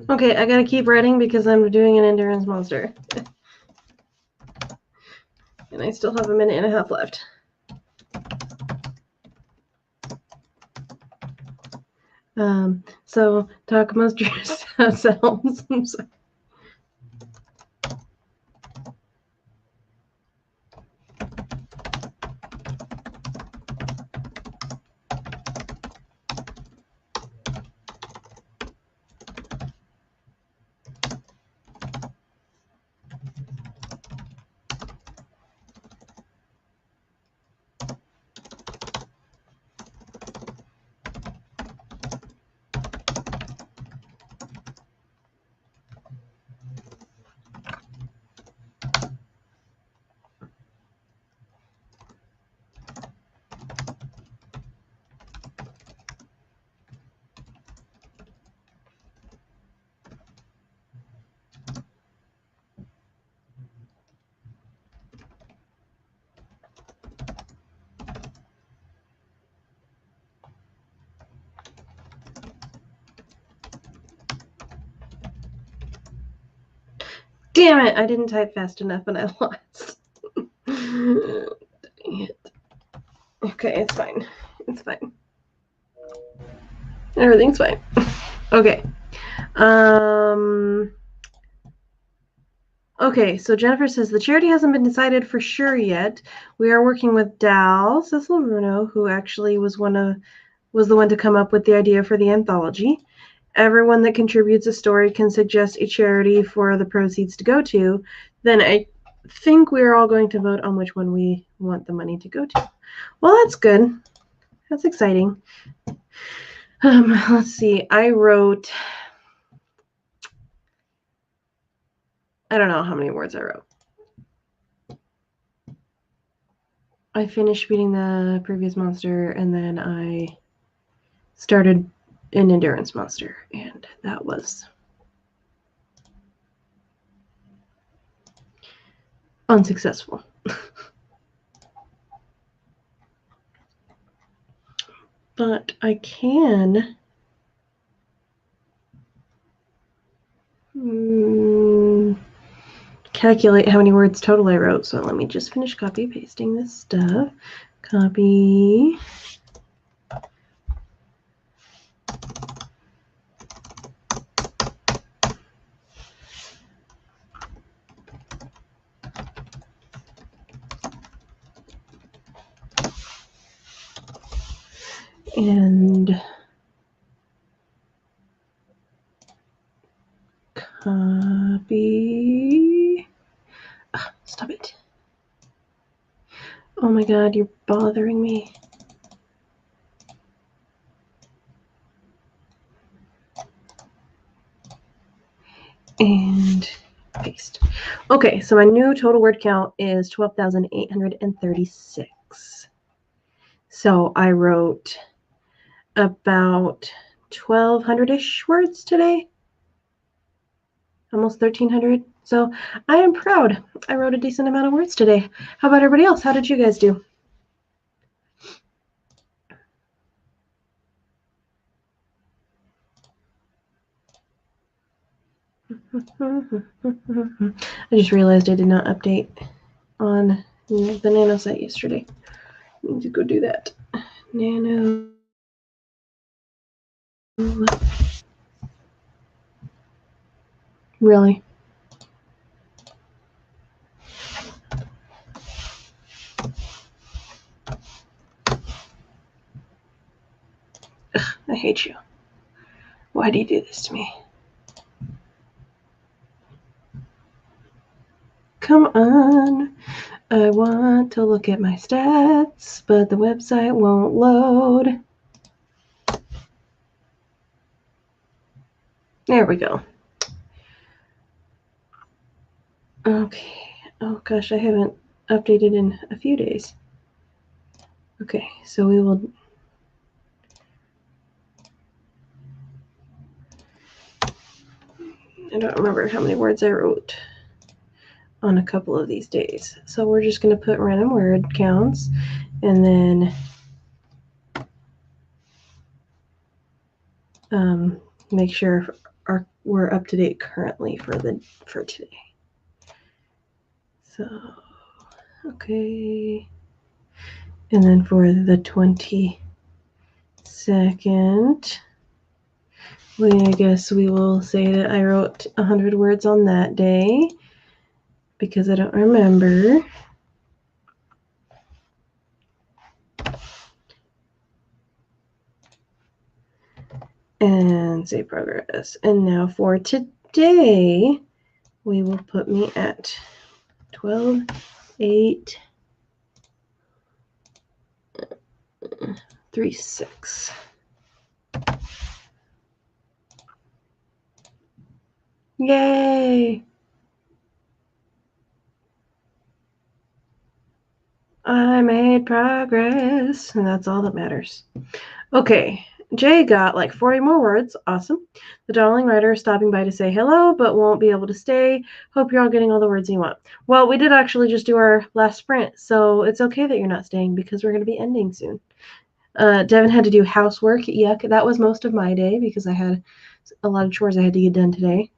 Okay, I gotta keep writing because I'm doing an endurance monster. And I still have a minute and a half left. So talk amongst yourselves. I'm sorry. Damn it, I didn't type fast enough and I lost. Dang it. Okay, it's fine. It's fine. Everything's fine. Okay. Okay, so Jennifer says the charity hasn't been decided for sure yet. We are working with Cecil Bruno, who actually was the one to come up with the idea for the anthology. Everyone that contributes a story can suggest a charity for the proceeds to go to. Then I think we're all going to vote on which one we want the money to go to. Well, that's good. That's exciting. Let's see. I wrote, I don't know how many words I wrote. I finished reading the previous monster and then I started an endurance monster, and that was unsuccessful. But I can calculate how many words total I wrote. So let me just finish copy pasting this stuff. Copy. And copy. Stop it. Oh my God, you're bothering me. And paste. Okay, so my new total word count is 12,836. So I wrote about 1,200-ish words today. Almost 1,300. So I am proud. I wrote a decent amount of words today. How about everybody else? How did you guys do? I just realized I did not update on the Nano site yesterday. I need to go do that. Nano. Really? Ugh, I hate you. Why do you do this to me? Come on. I want to look at my stats, but the website won't load. There we go. Okay. Oh gosh, I haven't updated in a few days. Okay, so we will. I don't remember how many words I wrote on a couple of these days. So we're just going to put random word counts and then make sure our we're up to date currently for today. So, okay. And then for the 22nd, I guess we will say that I wrote 100 words on that day because I don't remember. And save progress. And now for today, we will put me at 12, 8, 3, 6. Yay! I made progress, and that's all that matters. Okay, Jay got like 40 more words. Awesome. The darling writer is stopping by to say hello, but won't be able to stay. Hope you're all getting all the words you want. Well, we did actually just do our last sprint, so it's okay that you're not staying because we're going to be ending soon. Devin had to do housework. Yuck, that was most of my day because I had a lot of chores I had to get done today.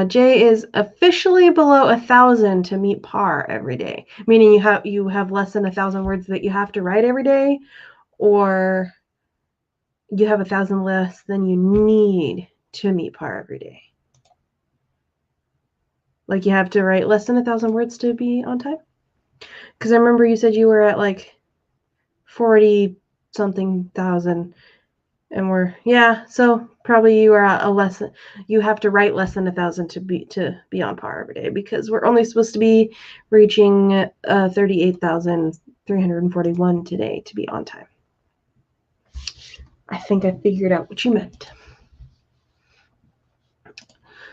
Jay is officially below 1,000 to meet par every day, meaning you have less than 1,000 words that you have to write every day, or you have 1,000 less than you need to meet par every day. Like you have to write less than 1,000 words to be on time. Because I remember you said you were at like 40 something thousand. And so probably you are at you have to write less than 1,000 to be on par every day because we're only supposed to be reaching 38,341 today to be on time. I think I figured out what you meant.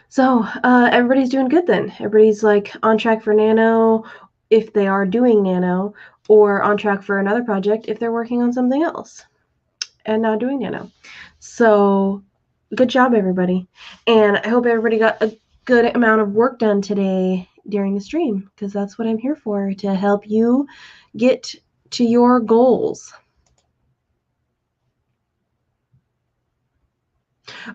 So everybody's doing good then. Everybody's like on track for Nano if they are doing Nano, or on track for another project if they're working on something else and not doing Nano. So good job, everybody. And I hope everybody got a good amount of work done today during the stream, because that's what I'm here for, to help you get to your goals.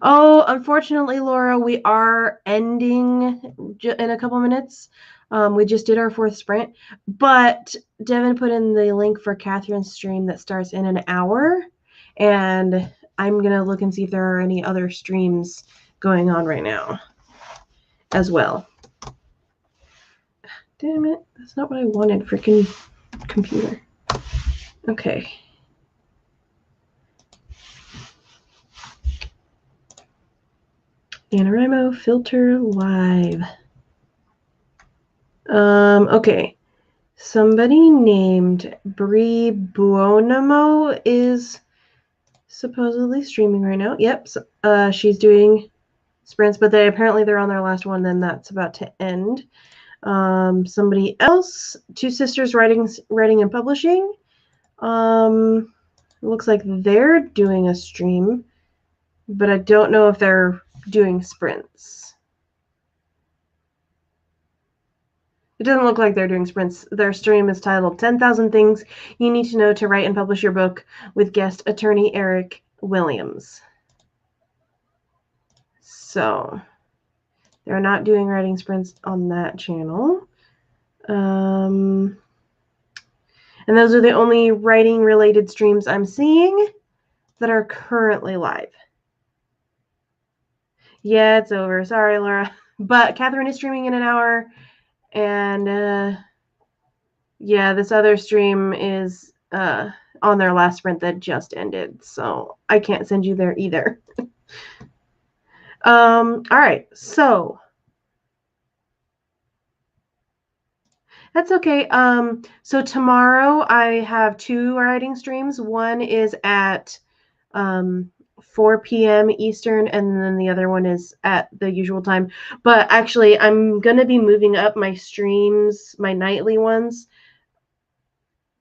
Oh, unfortunately, Laura, we are ending in a couple minutes. We just did our 4th sprint, but Devin put in the link for Catherine's stream that starts in an hour, and I'm going to look and see if there are any other streams going on right now as well. Damn it, that's not what I wanted, freaking computer. Okay. NaNoWriMo filter live. Okay. Somebody named Brie Buonamo is supposedly streaming right now. Yep. So, she's doing sprints, but apparently they're on their last one, then that's about to end. Somebody else, Two Sisters Writing and Publishing. Looks like they're doing a stream, but I don't know if they're doing sprints. It doesn't look like they're doing sprints. Their stream is titled 10,000 Things You Need to Know to Write and Publish Your Book with guest attorney Eric Williams. So they're not doing writing sprints on that channel. And those are the only writing related streams I'm seeing that are currently live. Yeah, it's over. Sorry, Laura. But Catherine is streaming in an hour. And yeah, this other stream is on their last sprint that just ended. So I can't send you there either. All right. So that's okay. So tomorrow I have 2 writing streams. One is at 4 p.m. Eastern, and then the other one is at the usual time. But actually, I'm going to be moving up my streams, my nightly ones,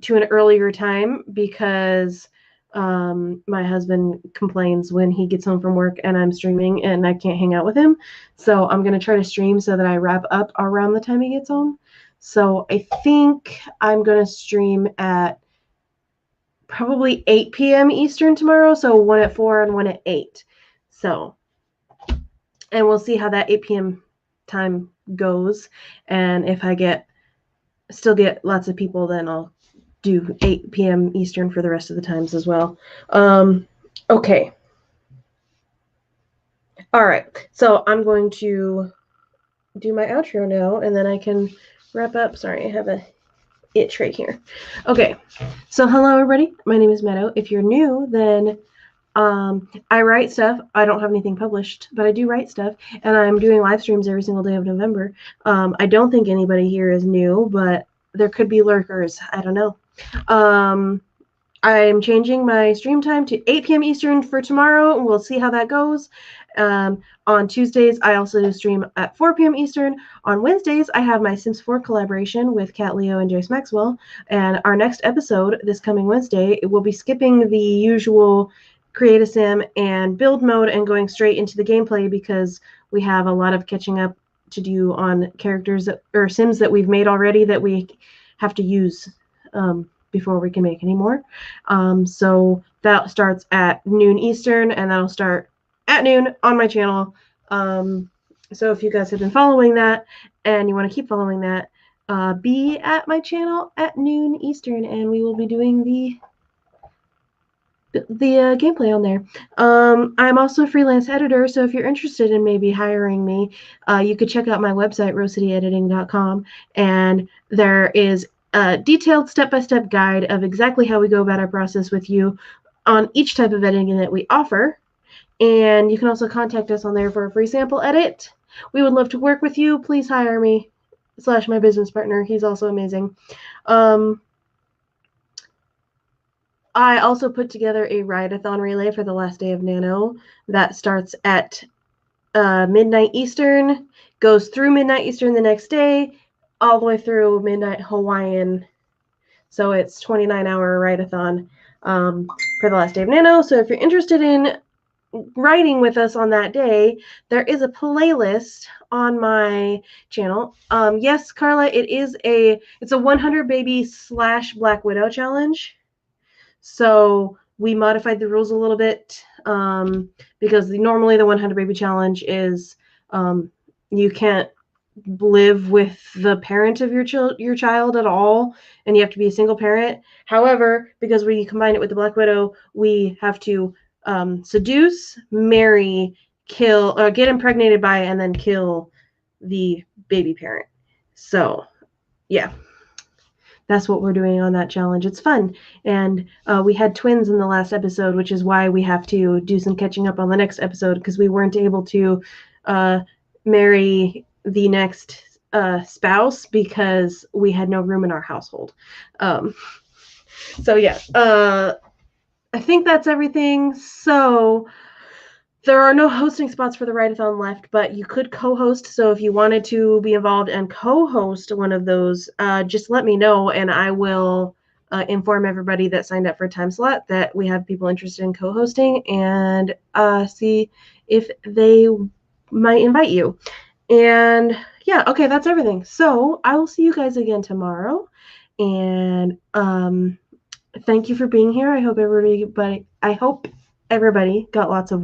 to an earlier time because my husband complains when he gets home from work and I'm streaming and I can't hang out with him. So I'm going to try to stream so that I wrap up around the time he gets home. So I think I'm going to stream at probably 8 p.m. Eastern tomorrow, so one at 4 and one at 8. So, and we'll see how that 8 p.m. time goes, and if I still get lots of people, then I'll do 8 p.m. Eastern for the rest of the times as well. Okay. All right. So I'm going to do my outro now, and then I can wrap up. Sorry, I have a itch right here. Okay. So hello, everybody. My name is Meadow. If you're new, then I write stuff. I don't have anything published, but I do write stuff, and I'm doing live streams every single day of November. I don't think anybody here is new, but there could be lurkers. I don't know. I'm changing my stream time to 8 p.m. Eastern for tomorrow. We'll see how that goes. On Tuesdays, I also stream at 4 p.m. Eastern. On Wednesdays, I have my Sims 4 collaboration with Kat Leo and Joyce Maxwell. And our next episode, this coming Wednesday, it will be skipping the usual create a sim and build mode and going straight into the gameplay because we have a lot of catching up to do on characters or sims that we've made already that we have to use before we can make any more. So that starts at noon Eastern, and that'll start at noon on my channel. So if you guys have been following that and you want to keep following that, be at my channel at noon Eastern, and we will be doing the gameplay on there. I'm also a freelance editor, so if you're interested in maybe hiring me, you could check out my website, rosecityediting.com, and there is a detailed step-by-step guide of exactly how we go about our process with you on each type of editing that we offer. And you can also contact us on there for a free sample edit. We would love to work with you. Please hire me / my business partner. He's also amazing. I also put together a write-a-thon relay for the last day of Nano that starts at midnight Eastern, goes through midnight Eastern the next day, all the way through midnight Hawaiian. So it's 29-hour write-a-thon for the last day of Nano. So if you're interested in writing with us on that day, there is a playlist on my channel. Yes, Carla, it's a 100 baby / Black Widow challenge. So we modified the rules a little bit because normally the 100 baby challenge is you can't live with the parent of your child at all, and you have to be a single parent. However, because we combine it with the Black Widow, we have to seduce, marry, kill, or get impregnated by, and then kill the baby parent. So, yeah. That's what we're doing on that challenge. It's fun. And we had twins in the last episode, which is why we have to do some catching up on the next episode because we weren't able to marry the next spouse because we had no room in our household. So, yeah. I think that's everything. So there are no hosting spots for the write-a-thon left, but you could co-host. So if you wanted to be involved and co-host one of those, just let me know, and I will inform everybody that signed up for a time slot that we have people interested in co-hosting and see if they might invite you. And yeah, okay, that's everything. So I will see you guys again tomorrow. And thank you for being here. I hope everybody got lots of